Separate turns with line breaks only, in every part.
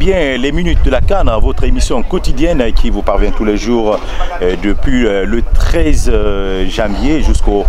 bien, les minutes de la CAN, votre émission quotidienne qui vous parvient tous les jours depuis le 13 janvier jusqu'au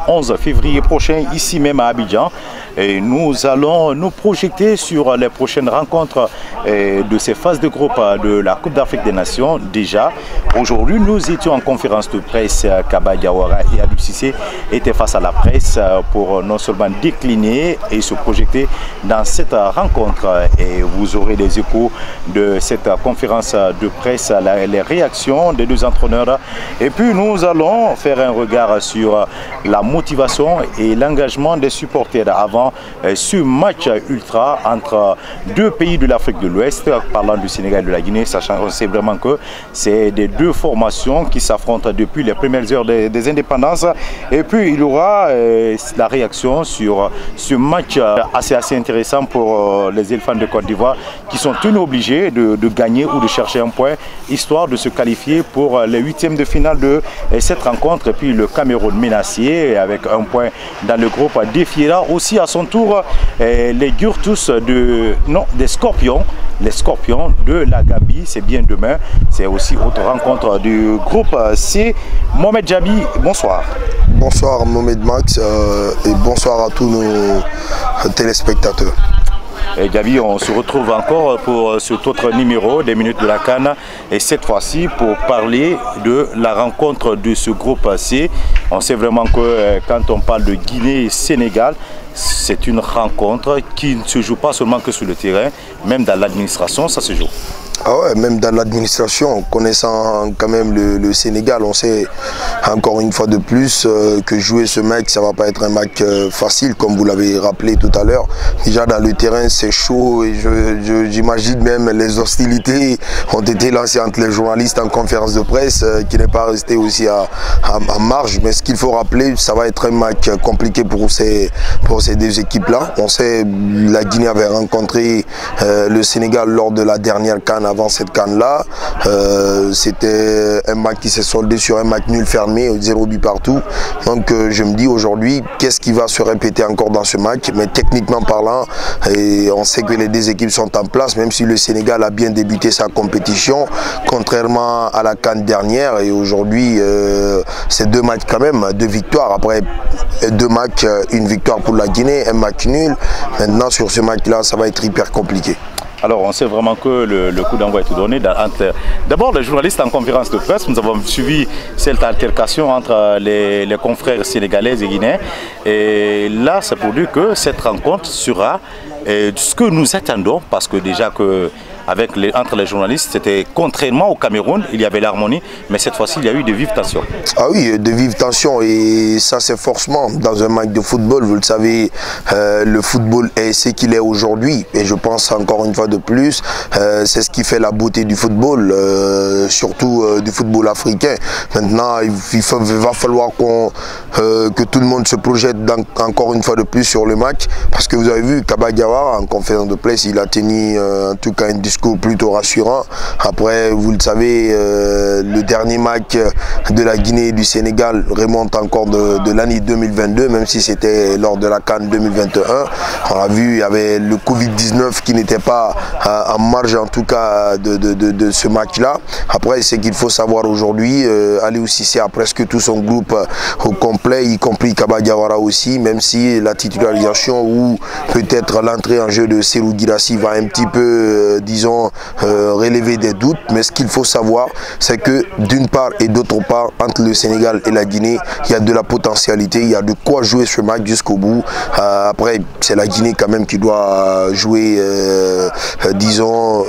11 février prochain, ici même à Abidjan. Et nous allons nous projeter sur les prochaines rencontres de ces phases de groupe de la Coupe d'Afrique des Nations. Déjà, aujourd'hui, nous étions en conférence de presse. Kaba Diawara et Aliou Cissé étaient face à la presse pour non seulement décliner et se projeter dans cette rencontre. Et vous aurez des échos de cette conférence de presse, les réactions des deux entraîneurs. Et puis, nous allons faire un regard sur la motivation et l'engagement des supporters avant ce match ultra entre deux pays de l'Afrique de l'Ouest, parlant du Sénégal et de la Guinée, sachant qu'on sait vraiment que c'est des deux formations qui s'affrontent depuis les premières heures des indépendances. Et puis il y aura la réaction sur ce match assez intéressant pour les éléphants de Côte d'Ivoire qui sont tenus obligés de gagner ou de chercher un point, histoire de se qualifier pour les huitièmes de finale de cette rencontre. Et puis le Cameroun menacé avec un point dans le groupe défiera aussi à son tour les Gurtus des Scorpions. Les Scorpions de la Gambie, c'est bien demain. C'est aussi autre rencontre du groupe C. Mohamed Jabi, bonsoir.
Bonsoir Mohamed Max et bonsoir à tous nos téléspectateurs.
Et Jabi, on se retrouve encore pour cet autre numéro des minutes de la CAN et cette fois-ci pour parler de la rencontre de ce groupe C. On sait vraiment que quand on parle de Guinée et Sénégal, c'est une rencontre qui ne se joue pas seulement que sur le terrain, même dans l'administration, ça se joue.
Ah ouais, même dans l'administration, connaissant quand même le Sénégal, on sait encore une fois de plus que jouer ce match, ça va pas être un match facile, comme vous l'avez rappelé tout à l'heure. Déjà dans le terrain, c'est chaud et j'imagine même les hostilités ont été lancées entre les journalistes en conférence de presse, qui n'est pas resté aussi à marge. Mais ce qu'il faut rappeler, ça va être un match compliqué pour ces deux équipes-là. On sait la Guinée avait rencontré le Sénégal lors de la dernière CAN. Avant cette CAN-là, c'était un match qui s'est soldé sur un match nul fermé, 0 but partout. Donc je me dis aujourd'hui, qu'est-ce qui va se répéter encore dans ce match? Mais techniquement parlant, et on sait que les deux équipes sont en place, même si le Sénégal a bien débuté sa compétition, contrairement à la CAN dernière. Et aujourd'hui, c'est deux matchs quand même, deux victoires. Après deux matchs, une victoire pour la Guinée, un match nul. Maintenant, sur ce match-là, ça va être hyper compliqué.
Alors, on sait vraiment que le coup d'envoi est tout donné. D'abord, les journalistes en conférence de presse, nous avons suivi cette altercation entre les confrères sénégalais et guinéens. Et là, c'est pour dire que cette rencontre sera ce que nous attendons, parce que déjà que entre les journalistes, c'était contrairement au Cameroun, il y avait l'harmonie, mais cette fois-ci, il y a eu de vives tensions.
Ah oui, de vives tensions, et ça c'est forcément dans un match de football, vous le savez, le football est ce qu'il est aujourd'hui, et je pense encore une fois de plus, c'est ce qui fait la beauté du football, surtout du football africain. Maintenant, il va falloir que tout le monde se projette encore une fois de plus sur le match, parce que vous avez vu, Kaba Diawara, en conférence de presse, il a tenu en tout cas un discours plutôt rassurant. Après, vous le savez, le dernier match de la Guinée et du Sénégal remonte encore de l'année 2022, même si c'était lors de la CAN 2021. On a vu, il y avait le Covid-19 qui n'était pas en marge en tout cas de ce match-là. Après, ce qu'il faut savoir aujourd'hui, Aliou Cissé a presque tout son groupe au complet, y compris Kaba Diawara aussi, même si la titularisation ou peut-être l'entrée en jeu de Serhou Guirassy va un petit peu, disons, relever des doutes. Mais ce qu'il faut savoir, c'est que d'une part et d'autre part, entre le Sénégal et la Guinée, il y a de la potentialité, il y a de quoi jouer ce match jusqu'au bout. Après, c'est la Guinée quand même qui doit jouer, disons,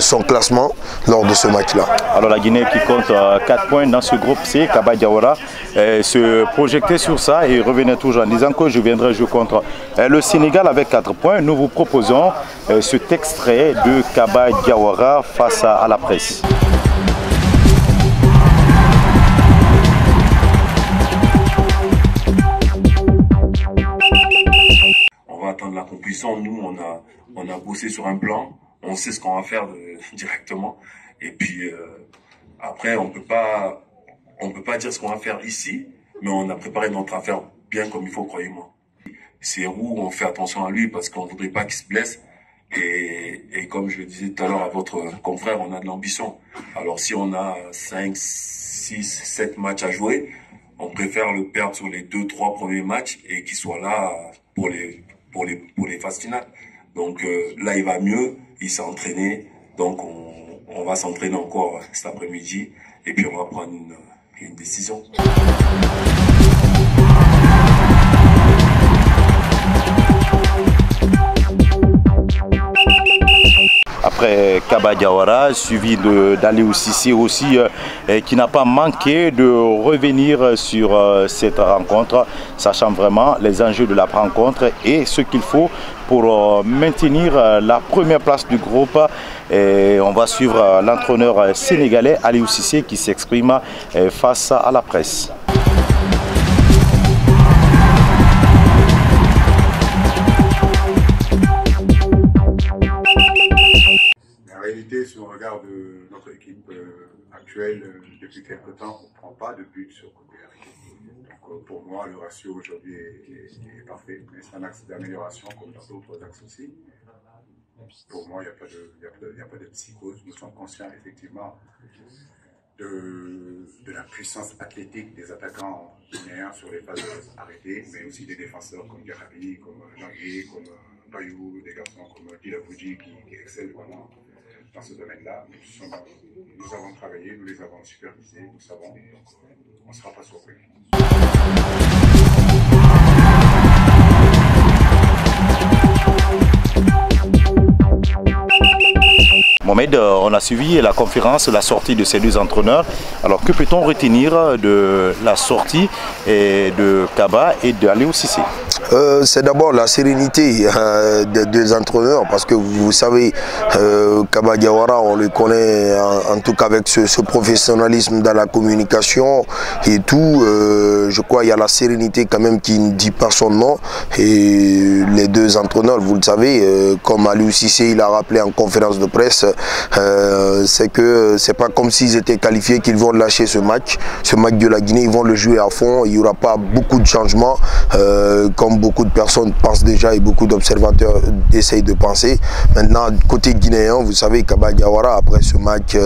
son classement lors de ce match-là.
Alors la Guinée qui compte 4 points dans ce groupe C, Kaba Diawara se projetait sur ça et revenait toujours en disant que je viendrai jouer contre le Sénégal avec 4 points. Nous vous proposons cet extrait de Kaba Diawara face à la presse.
On va attendre la compétition. Nous, on a bossé sur un plan. On sait ce qu'on va faire directement. Et puis après, on peut pas dire ce qu'on va faire ici, mais on a préparé notre affaire bien comme il faut, croyez-moi. C'est où on fait attention à lui parce qu'on voudrait pas qu'il se blesse. Et comme je le disais tout à l'heure à votre confrère, on a de l'ambition. Alors si on a 5, 6, 7 matchs à jouer, on préfère le perdre sur les 2-3 premiers matchs et qu'il soit là pour les phases finales. Donc là, il va mieux, il s'est entraîné. Donc on va s'entraîner encore cet après-midi et puis on va prendre une décision.
Après Kaba Diawara, suivi d'Aliou Cissé aussi, qui n'a pas manqué de revenir sur cette rencontre, sachant vraiment les enjeux de la rencontre et ce qu'il faut pour maintenir la première place du groupe. Et on va suivre l'entraîneur sénégalais Aliou Cissé qui s'exprime face à la presse.
Si on regarde notre équipe actuelle, depuis quelque temps, on ne prend pas de but sur côté arrêté. Donc pour moi, le ratio aujourd'hui est parfait, mais c'est un axe d'amélioration comme dans d'autres axes aussi. Pour moi, il n'y a pas de psychose. Nous sommes conscients effectivement de la puissance athlétique des attaquants guinéens sur les phases arrêtées, mais aussi des défenseurs comme Diakhaby, comme Jangué, comme Bayou, des garçons comme Dilaboudji qui excellent vraiment dans ce domaine-là. Nous avons travaillé, nous les avons supervisés, nous savons, donc on ne sera pas surpris.
Mohamed, on a suivi la conférence, la sortie de ces deux entraîneurs. Alors que peut-on retenir de la sortie de Kaba et d'Aliou Cissé?
C'est d'abord la sérénité des deux entraîneurs, parce que vous savez, Kaba Diawara, on le connaît en tout cas avec ce professionnalisme dans la communication et tout. Je crois qu'il y a la sérénité quand même qui ne dit pas son nom. Et les deux entraîneurs, vous le savez, comme Aliou Cissé il a rappelé en conférence de presse, c'est que c'est pas comme s'ils étaient qualifiés qu'ils vont lâcher ce match de la Guinée, ils vont le jouer à fond. Il n'y aura pas beaucoup de changements comme beaucoup de personnes pensent déjà et beaucoup d'observateurs essayent de penser. Maintenant, côté guinéen, vous savez, Kaba Diawara, après ce match,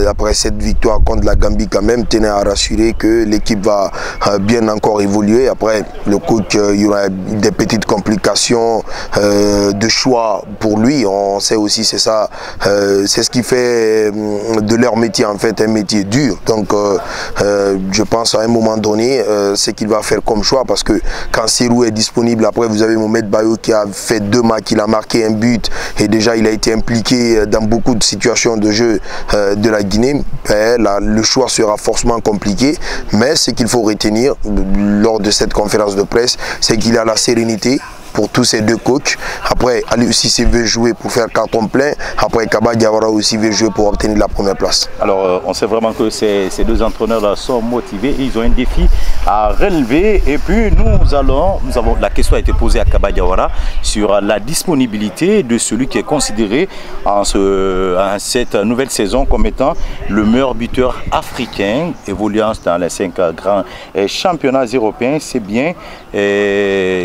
après cette victoire contre la Gambie quand même, tenait à rassurer que l'équipe va bien encore évoluer. Après, le coach, il y aura des petites complications de choix pour lui. On sait aussi, c'est ça, c'est ce qui fait de leur métier en fait un métier dur. Donc, je pense à un moment donné, ce qu'il va faire comme choix, parce que quand Serhou est disponible, après vous avez Mohamed Bayo qui a fait 2 matchs, il a marqué un but et déjà il a été impliqué dans beaucoup de situations de jeu de la Guinée. Là, le choix sera forcément compliqué, mais ce qu'il faut retenir lors de cette conférence de presse, c'est qu'il a la sérénité pour tous ces deux coachs. Après, Aliou Cissé veut jouer pour faire carton plein. Après, Kaba Diawara aussi veut jouer pour obtenir la première place.
Alors, on sait vraiment que ces deux entraîneurs-là sont motivés. Et ils ont un défi à relever. Et puis, la question a été posée à Kaba Diawara sur la disponibilité de celui qui est considéré en cette nouvelle saison comme étant le meilleur buteur africain évoluant dans les 5 grands championnats européens. C'est bien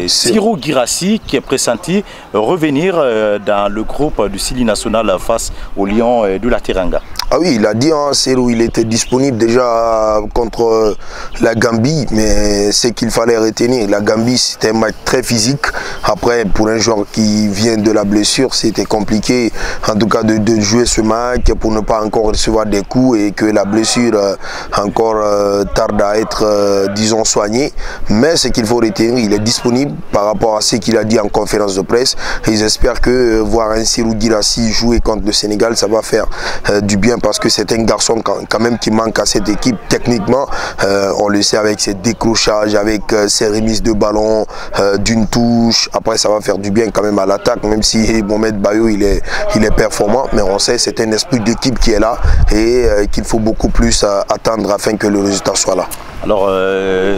Serhou Guirassy qui est pressenti revenir dans le groupe du Sili National face au Lion de la Teranga.
Ah oui, il a dit, hein, Serhou, il était disponible déjà contre la Gambie, mais c'est qu'il fallait retenir. La Gambie, c'était un match très physique. Après, pour un joueur qui vient de la blessure, c'était compliqué, en tout cas, de jouer ce match pour ne pas encore recevoir des coups et que la blessure encore tarde à être, disons, soignée. Mais ce qu'il faut retenir, il est disponible par rapport à ce qu'il a dit en conférence de presse. Et j'espère que voir un Serhou Guirassy jouer contre le Sénégal, ça va faire du bien, parce que c'est un garçon quand même qui manque à cette équipe techniquement. On le sait, avec ses décrochages, avec ses remises de ballon d'une touche. Après, ça va faire du bien quand même à l'attaque, même si Mohamed Bayo il est performant, mais on sait c'est un esprit d'équipe qui est là et qu'il faut beaucoup plus attendre afin que le résultat soit là.
Alors,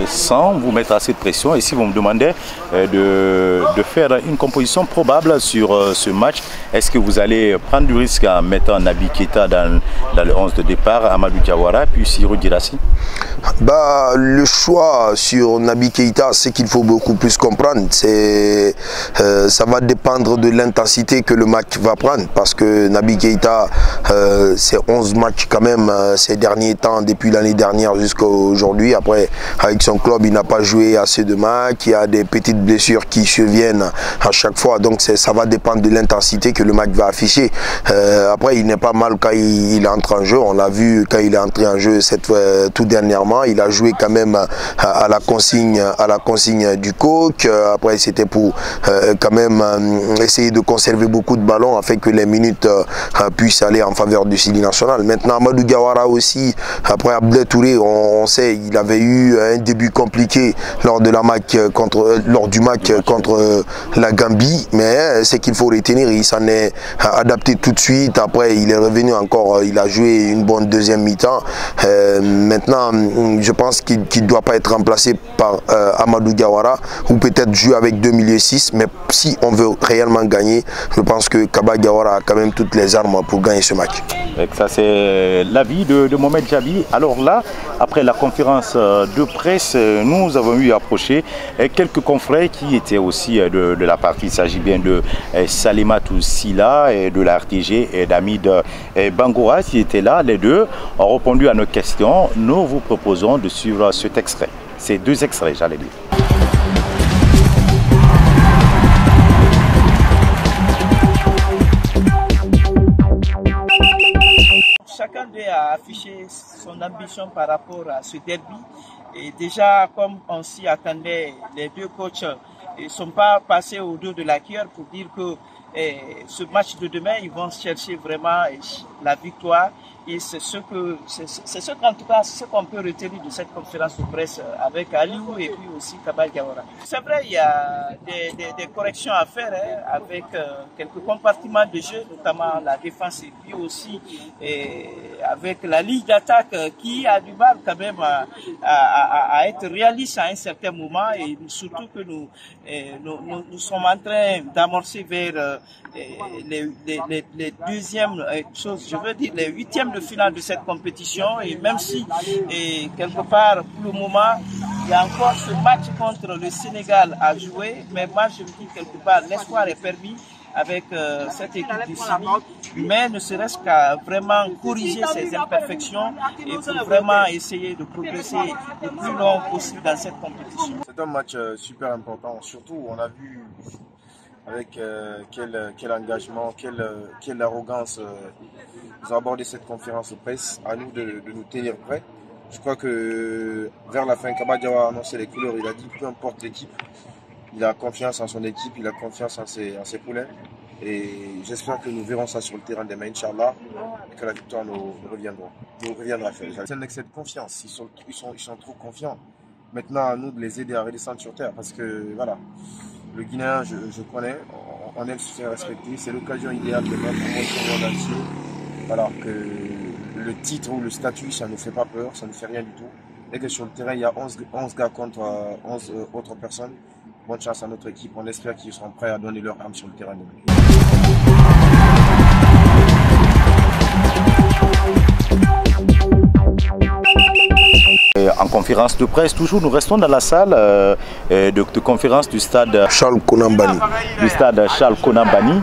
sans vous mettre assez de pression, et si vous me demandez de faire une composition probable sur ce match, est-ce que vous allez prendre du risque en mettant Naby Keita dans le 11 de départ, Amadou Diawara, puis Sirou Girassi?
Le choix sur Naby Keita, c'est qu'il faut beaucoup plus comprendre. Ça va dépendre de l'intensité que le match va prendre, parce que Naby Keita, c'est 11 matchs quand même ces derniers temps, depuis l'année dernière jusqu'à aujourd'hui. Après, avec son club, il n'a pas joué assez de matchs, il y a des petites blessures qui surviennent à chaque fois, donc ça va dépendre de l'intensité que le match va afficher. Après, il n'est pas mal quand il entre en jeu, on l'a vu quand il est entré en jeu tout dernièrement, il a joué quand même à la consigne du coach. Après, c'était pour quand même essayer de conserver beaucoup de ballons afin que les minutes puissent aller en faveur du Sili national. Maintenant, Amadou Diawara aussi, après Abdel Touré, on sait, il avait eu un début compliqué lors du match contre la Gambie, mais c'est qu'il faut retenir, il s'en est adapté tout de suite. Après, il est revenu encore, il a joué une bonne deuxième mi-temps. Maintenant, je pense qu'il ne doit pas être remplacé par Amadou Diawara, ou peut-être jouer avec 2 milieux 6, mais si on veut réellement gagner, je pense que Kaba Diawara a quand même toutes les armes pour gagner ce match.
Ça, c'est l'avis de Mohamed Jabi. Alors là, après la conférence de presse, nous avons eu approché quelques confrères qui étaient aussi de la partie. Il s'agit bien de Salimatou Silla et de la RTG et d'Hamid Bangoura qui étaient là. Les deux ont répondu à nos questions. Nous vous proposons de suivre cet extrait. Ces 2 extraits, j'allais dire.
Chacun d'eux a affiché son ambition par rapport à ce derby. Et déjà, comme on s'y attendait, les 2 coachs ne sont pas passés au dos de la cuillère pour dire que ce match de demain, ils vont chercher vraiment la victoire. Et c'est ce qu'en tout cas, ce qu'on peut retenir de cette conférence de presse avec Aliou et puis aussi Kaba Diawara. C'est vrai, il y a des corrections à faire avec quelques compartiments de jeu, notamment la défense et puis aussi avec la ligne d'attaque qui a du mal quand même à être réaliste à un certain moment, et surtout que nous sommes en train d'amorcer vers les deuxièmes choses, je veux dire les 8e de finale de cette compétition. Et même si quelque part pour le moment il y a encore ce match contre le Sénégal à jouer, mais moi je me dis quelque part l'espoir est permis avec cette équipe du Sili, mais ne serait-ce qu'à vraiment corriger ses imperfections et pour vraiment essayer de progresser le plus long possible dans cette compétition.
C'est un match super important, surtout on a vu avec quel engagement, quelle arrogance nous avons abordé cette conférence de presse. À nous de nous tenir prêts. Je crois que vers la fin, Kaba Diawara a annoncé les couleurs. Il a dit peu importe l'équipe, il a confiance en son équipe, il a confiance en ses poulains. Et j'espère que nous verrons ça sur le terrain demain, Inch'Allah, et que la victoire nous reviendra. C'est un excès de confiance, ils sont trop confiants. Maintenant, à nous de les aider à redescendre sur terre, parce que voilà, le Guinéen, je connais, on aime se faire respecter. C'est l'occasion idéale de mettre un monde entier. Alors que le titre ou le statut, ça ne nous fait pas peur, ça ne fait rien du tout. Et que sur le terrain, il y a 11 gars contre 11 autres personnes. Bonne chance à notre équipe. On espère qu'ils seront prêts à donner leur âme sur le terrain demain.
En conférence de presse, toujours, nous restons dans la salle de conférence du stade
Charles Konambani.
Du stade Charles Konambani.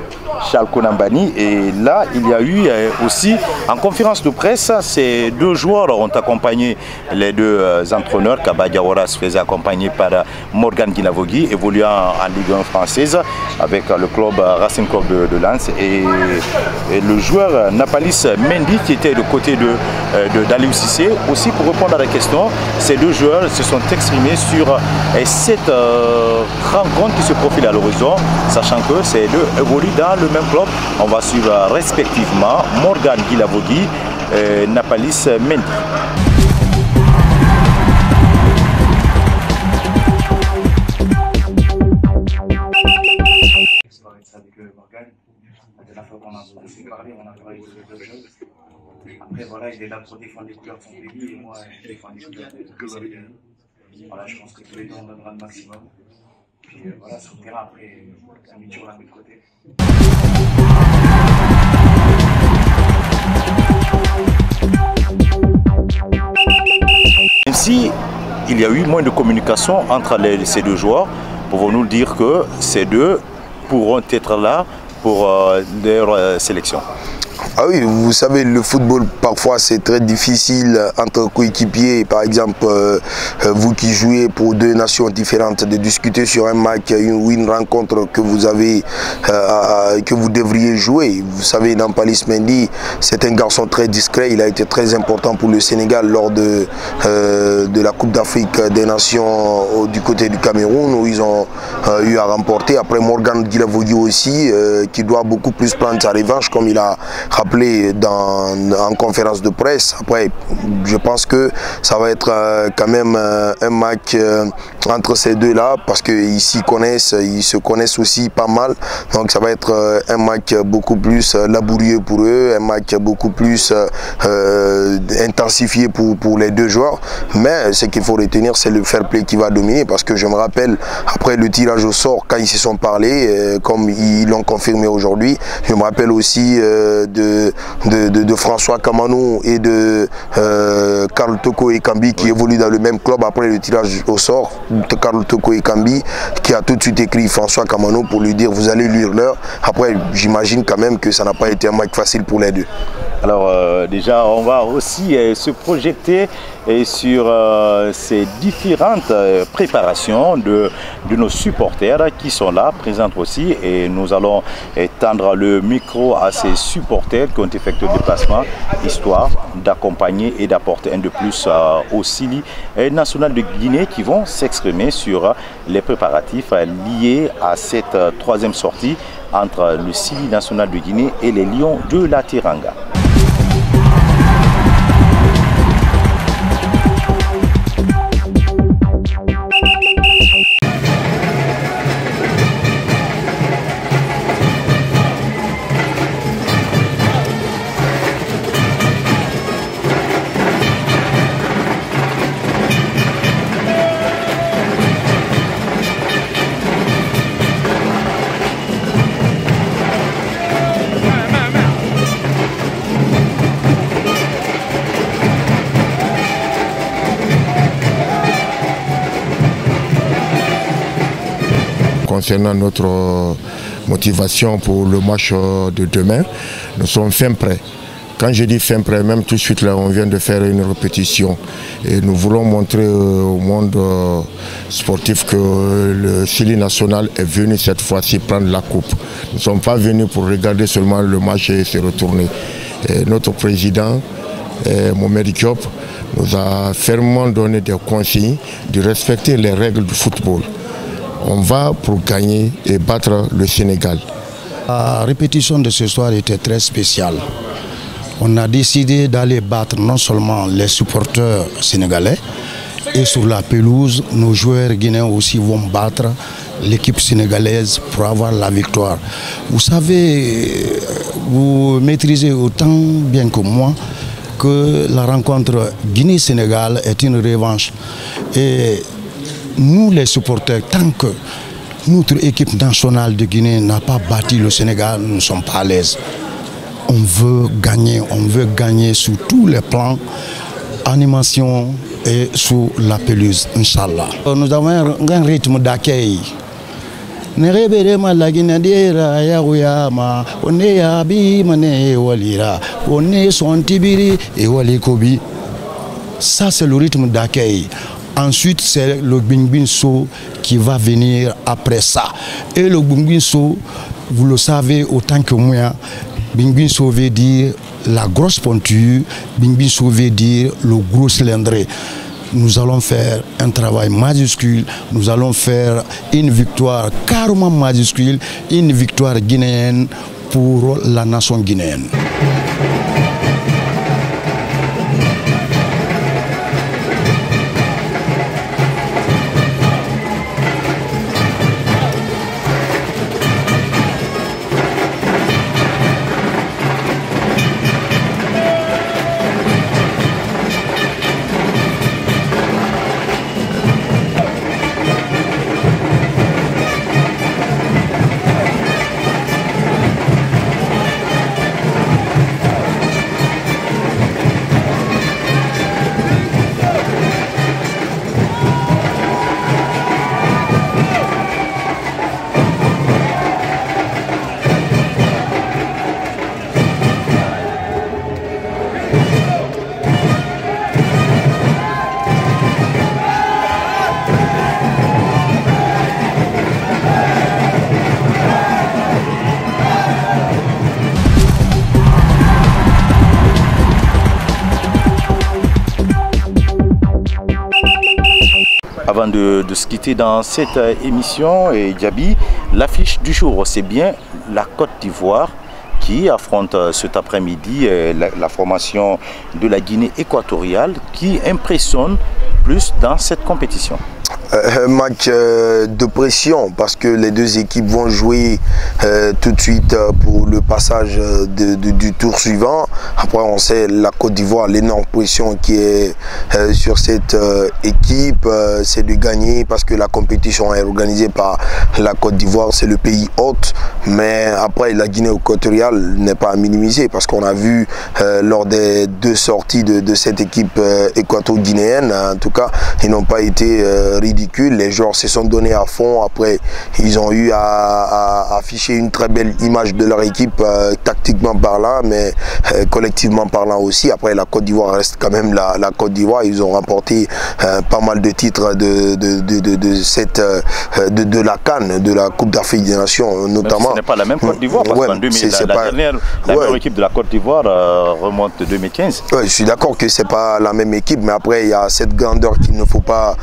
Et là, il y a eu aussi, en conférence de presse, ces 2 joueurs ont accompagné les 2 entraîneurs. Kaba Diawara se faisait accompagner par Morgan Guinavogui, évoluant en Ligue 1 française avec le club Racing Club de Lens. Et le joueur Napalis Mendy qui était de côté d'Aliou Cissé. Aussi, pour répondre à la question, ces 2 joueurs se sont exprimés sur cette rencontre qui se profile à l'horizon, sachant que ces 2 évoluent dans le même club. On va suivre respectivement Morgan Guinavogui et Napalis Mendy.
Avec Morgan, la dernière fois qu'on a parlé, on a parlé de 2 choses. Après, voilà, il est là pour défendre les couleurs de son pays et moi, je défends les couleurs de Sénégal. Voilà, je pense que tous les deux, on donnera le maximum. Puis voilà, sur le terrain, après, ça met toujours la de côté.
Même si il y a eu moins de communication entre ces deux joueurs, pouvons-nous dire que ces deux pourront être là pour leur sélection?
Ah oui, vous savez, le football, parfois, c'est très difficile entre coéquipiers. Par exemple, vous qui jouez pour deux nations différentes, de discuter sur un match ou une rencontre que vous avez, que vous devriez jouer. Vous savez, Nampalys Mendy, c'est un garçon très discret. Il a été très important pour le Sénégal lors de la Coupe d'Afrique des Nations du côté du Cameroun, où ils ont eu à remporter. Après, Morgan Guilavogui aussi, qui doit beaucoup plus prendre sa revanche, comme il a rappelé en conférence de presse. Après, je pense que ça va être quand même un match entre ces deux-là, parce qu'ils s'y connaissent, ils se connaissent aussi pas mal. Donc ça va être un match beaucoup plus laborieux pour eux, un match beaucoup plus intensifié pour les deux joueurs. Mais ce qu'il faut retenir, c'est le fair play qui va dominer, parce que je me rappelle, après le tirage au sort, quand ils se sont parlé, comme ils l'ont confirmé aujourd'hui, je me rappelle aussi de François Kamano et de Karl Toko Ekambi qui évoluent dans le même club après le tirage au sort. Karl Toko Ekambi qui a tout de suite écrit François Kamano pour lui dire vous allez lire l'heure. Après, j'imagine quand même que ça n'a pas été un match facile pour les deux.
Alors déjà, on va aussi se projeter sur ces différentes préparations de nos supporters qui sont là, présents aussi, et nous allons tendre le micro à ces supporters qui ont effectué le déplacement, histoire d'accompagner et d'apporter un de plus au Sili national de Guinée, qui vont s'exprimer sur les préparatifs liés à cette troisième sortie entre le Sili national de Guinée et les Lions de la Teranga.
Concernant notre motivation pour le match de demain, nous sommes fin prêts. Quand je dis fin prêt, même tout de suite là, on vient de faire une répétition. Et nous voulons montrer au monde sportif que le Sili national est venu cette fois-ci prendre la coupe. Nous ne sommes pas venus pour regarder seulement le match et se retourner. Et notre président, Mohamed Diop, nous a fermement donné des consignes de respecter les règles du football. On va pour gagner et battre le Sénégal.
La répétition de ce soir était très spéciale. On a décidé d'aller battre non seulement les supporters sénégalais, et sur la pelouse, nos joueurs guinéens aussi vont battre l'équipe sénégalaise pour avoir la victoire. Vous savez, vous maîtrisez autant bien que moi que la rencontre Guinée-Sénégal est une revanche. Et nous, les supporters, tant que notre équipe nationale de Guinée n'a pas battu le Sénégal, nous ne sommes pas à l'aise. On veut gagner sur tous les plans, animation et sur la pelouse, Inch'Allah. Nous avons un rythme d'accueil. Ça, c'est le rythme d'accueil. Ensuite, c'est le Bingbinso qui va venir après ça. Et le Bingbinso, vous le savez autant que moi, Bingbinso veut dire la grosse pointure, Bingbinso veut dire le gros cylindré. Nous allons faire un travail majuscule, nous allons faire une victoire carrément majuscule, une victoire guinéenne pour la nation guinéenne.
Avant de se quitter dans cette émission, Diaby, l'affiche du jour, c'est bien la Côte d'Ivoire qui affronte cet après-midi la formation de la Guinée équatoriale qui impressionne plus dans cette compétition.
Un match de pression parce que les deux équipes vont jouer tout de suite pour le passage du tour suivant. Après on sait la Côte d'Ivoire, l'énorme pression qui est sur cette équipe, c'est de gagner parce que la compétition est organisée par la Côte d'Ivoire, c'est le pays hôte. Mais après la Guinée équatoriale n'est pas à minimiser parce qu'on a vu lors des deux sorties de cette équipe équato-guinéenne, en tout cas ils n'ont pas été ridicules. Les joueurs se sont donnés à fond. Après, ils ont eu à afficher une très belle image de leur équipe, tactiquement parlant, mais collectivement parlant aussi. Après, la Côte d'Ivoire reste quand même la Côte d'Ivoire. Ils ont remporté pas mal de titres de la CAN, de la Coupe d'Afrique des Nations, notamment.
Ce n'est pas la même Côte d'Ivoire, parce qu'en 2000, la dernière équipe de la Côte d'Ivoire remonte de 2015.
Ouais, je suis d'accord que ce n'est pas la même équipe, mais après, il y a cette grandeur qu'il ne faut pas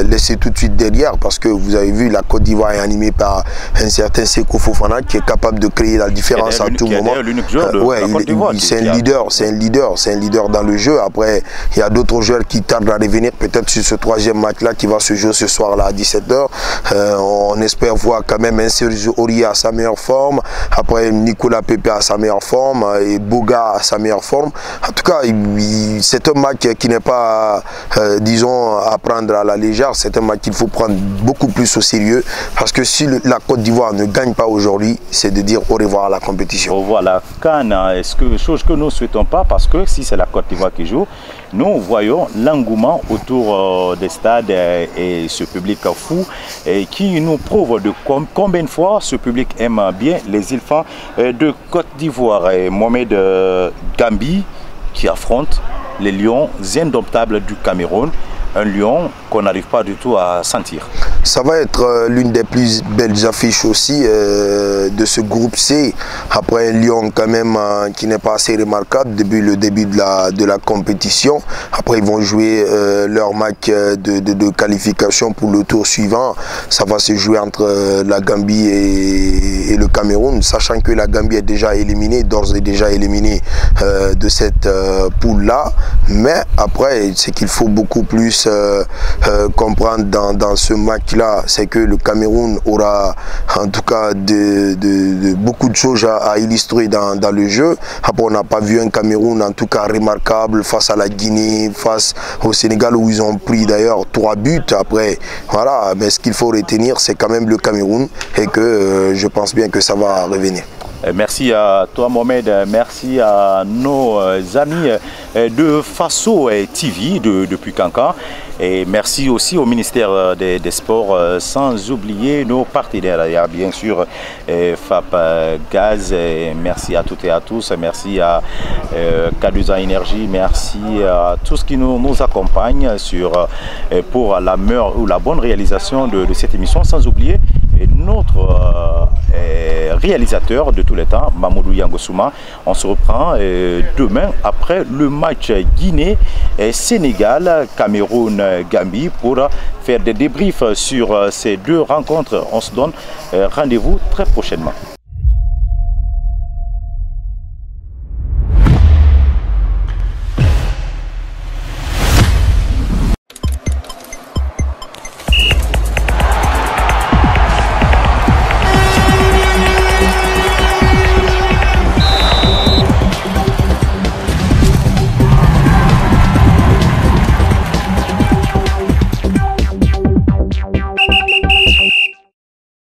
laisser tout de suite derrière, parce que vous avez vu, la Côte d'Ivoire est animée par un certain Sékou Fofana qui est capable de créer la différence à tout moment.
L'unique joueur de la Côte d'Ivoire.
C'est un leader dans le jeu. Après, il y a d'autres joueurs qui tardent à revenir, peut-être sur ce troisième match-là qui va se jouer ce soir-là à 17 h. On espère voir quand même un Sergio Aurier à sa meilleure forme. Après, Nicolas Pepe à sa meilleure forme et Boga à sa meilleure forme. En tout cas, c'est un match qui n'est pas, disons, à prendre à la légère. C'est un match qu'il faut prendre beaucoup plus au sérieux parce que si la Côte d'Ivoire ne gagne pas aujourd'hui, c'est de dire au revoir à la compétition.
Au revoir à la CAN, chose que nous ne souhaitons pas, parce que si c'est la Côte d'Ivoire qui joue, nous voyons l'engouement autour des stades et ce public fou qui nous prouve de combien de fois ce public aime bien les éléphants de Côte d'Ivoire. Mohamed Gambi qui affronte les lions indomptables du Cameroun. Un lion qu'on n'arrive pas du tout à sentir.
Ça va être l'une des plus belles affiches aussi de ce groupe C. Après un lion quand même qui n'est pas assez remarquable depuis le début de la compétition. Après ils vont jouer leur match de qualification pour le tour suivant. Ça va se jouer entre la Gambie et le Cameroun, sachant que la Gambie est déjà éliminée, d'ores et déjà éliminée de cette poule-là. Mais après, ce qu'il faut beaucoup plus comprendre dans ce match-là, c'est que le Cameroun aura en tout cas beaucoup de choses à illustrer dans le jeu. Après, on n'a pas vu un Cameroun en tout cas remarquable face à la Guinée, face au Sénégal où ils ont pris d'ailleurs 3 buts. Après, voilà, mais ce qu'il faut retenir, c'est quand même le Cameroun et que je pense bien que ça va revenir.
Merci à toi Mohamed, merci à nos amis de Faso TV depuis Cancan et merci aussi au ministère des Sports, sans oublier nos partenaires. Il y a bien sûr FAP Gaz, merci à toutes et à tous, merci à Kaduza Énergie, merci à tous qui nous accompagnent pour la meilleure ou la bonne réalisation de cette émission, sans oublier notre réalisateur de tous les temps, Mamoudou Yangosouma. On se reprend demain après le match Guinée-Sénégal, Cameroun-Gambie pour faire des débriefs sur ces deux rencontres. On se donne rendez-vous très prochainement.